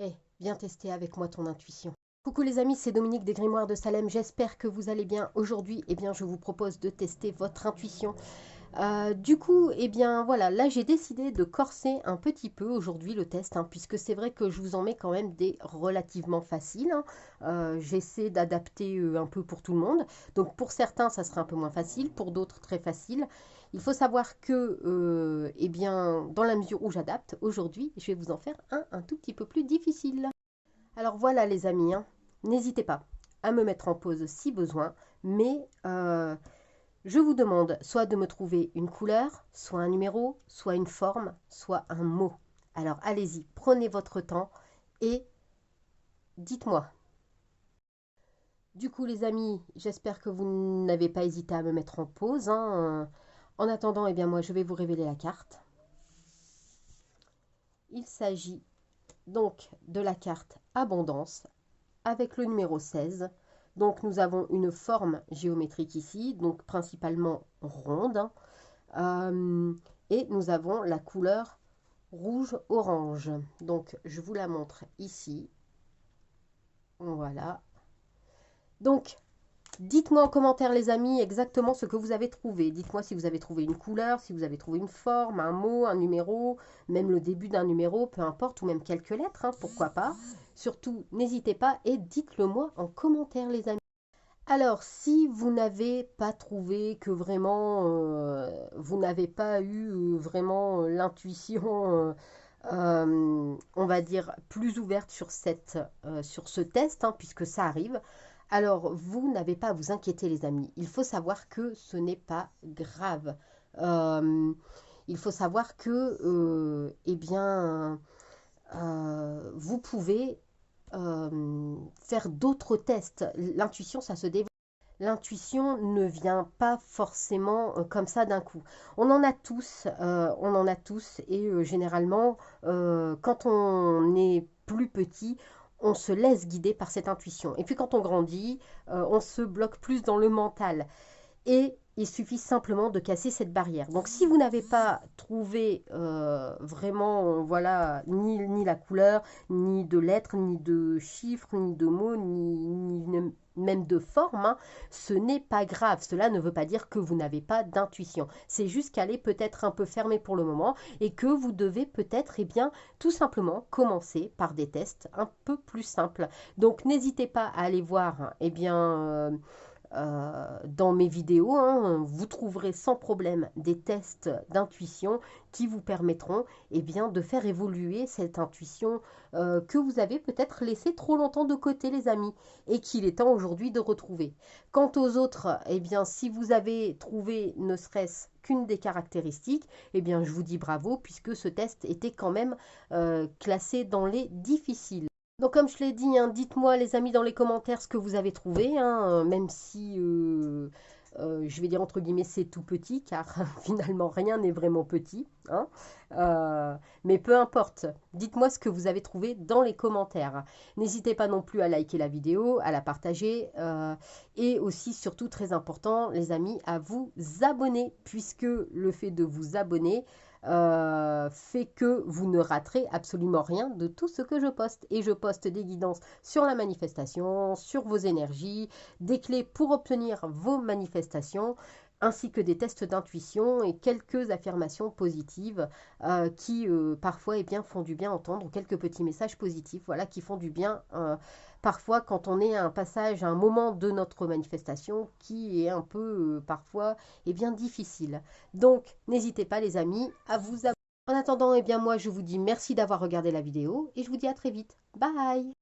Eh, viens tester avec moi ton intuition. Coucou les amis, c'est Dominique des Grimoires de Salem. J'espère que vous allez bien. Aujourd'hui, eh bien, je vous propose de tester votre intuition. Du coup, eh bien, voilà, là, j'ai décidé de corser un petit peu aujourd'hui le test, hein, puisque c'est vrai que je vous en mets quand même des relativement faciles, hein. J'essaie d'adapter un peu pour tout le monde. Donc, pour certains, ça sera un peu moins facile, pour d'autres, très facile. Il faut savoir que, eh bien, dans la mesure où j'adapte, aujourd'hui, je vais vous en faire un tout petit peu plus difficile. Alors voilà les amis, hein, n'hésitez pas à me mettre en pause si besoin, mais je vous demande soit de me trouver une couleur, soit un numéro, soit une forme, soit un mot. Alors allez-y, prenez votre temps et dites-moi. Du coup les amis, j'espère que vous n'avez pas hésité à me mettre en pause, hein. En attendant, eh bien moi je vais vous révéler la carte. Il s'agit donc de la carte Abondance avec le numéro 16. Donc nous avons une forme géométrique ici, donc principalement ronde, hein. Et nous avons la couleur rouge-orange. Donc je vous la montre ici. Voilà. Donc dites-moi en commentaire les amis exactement ce que vous avez trouvé. Dites-moi si vous avez trouvé une couleur, si vous avez trouvé une forme, un mot, un numéro, même le début d'un numéro, peu importe, ou même quelques lettres, hein, pourquoi pas. Surtout, n'hésitez pas et dites-le moi en commentaire les amis. Alors, si vous n'avez pas trouvé que vraiment, vous n'avez pas eu vraiment l'intuition, on va dire, plus ouverte sur, sur ce test, hein, puisque ça arrive, alors vous n'avez pas à vous inquiéter les amis. Il faut savoir que ce n'est pas grave. Euh, il faut savoir que, eh bien, vous pouvez faire d'autres tests. L'intuition, ça se développe. L'intuition ne vient pas forcément comme ça d'un coup. On en a tous, et généralement, quand on est plus petit, on se laisse guider par cette intuition. Et puis quand on grandit, on se bloque plus dans le mental. Et il suffit simplement de casser cette barrière. Donc si vous n'avez pas trouvé vraiment, voilà, ni la couleur, ni de lettres, ni de chiffres, ni de mots, ni même de forme, hein, ce n'est pas grave. Cela ne veut pas dire que vous n'avez pas d'intuition. C'est juste qu'elle est peut-être un peu fermée pour le moment et que vous devez peut-être, eh bien, tout simplement commencer par des tests un peu plus simples. Donc n'hésitez pas à aller voir, eh bien, dans mes vidéos, hein, vous trouverez sans problème des tests d'intuition qui vous permettront eh bien, de faire évoluer cette intuition que vous avez peut-être laissée trop longtemps de côté, les amis, et qu'il est temps aujourd'hui de retrouver. Quant aux autres, eh bien, si vous avez trouvé ne serait-ce qu'une des caractéristiques, eh bien, je vous dis bravo, puisque ce test était quand même classé dans les difficiles. Donc comme je l'ai dit, hein, dites-moi les amis dans les commentaires ce que vous avez trouvé, hein, même si je vais dire entre guillemets c'est tout petit, car finalement rien n'est vraiment petit, hein. Mais peu importe, dites-moi ce que vous avez trouvé dans les commentaires. N'hésitez pas non plus à liker la vidéo, à la partager, et aussi surtout très important les amis à vous abonner, puisque le fait de vous abonner fait que vous ne raterez absolument rien de tout ce que je poste. Et je poste des guidances sur la manifestation, sur vos énergies, des clés pour obtenir vos manifestations, ainsi que des tests d'intuition et quelques affirmations positives qui parfois eh bien, font du bien entendre, ou quelques petits messages positifs, voilà, qui font du bien parfois quand on est à un passage, à un moment de notre manifestation qui est un peu parfois eh bien, difficile. Donc n'hésitez pas les amis à vous abonner. En attendant, eh bien moi je vous dis merci d'avoir regardé la vidéo et je vous dis à très vite. Bye!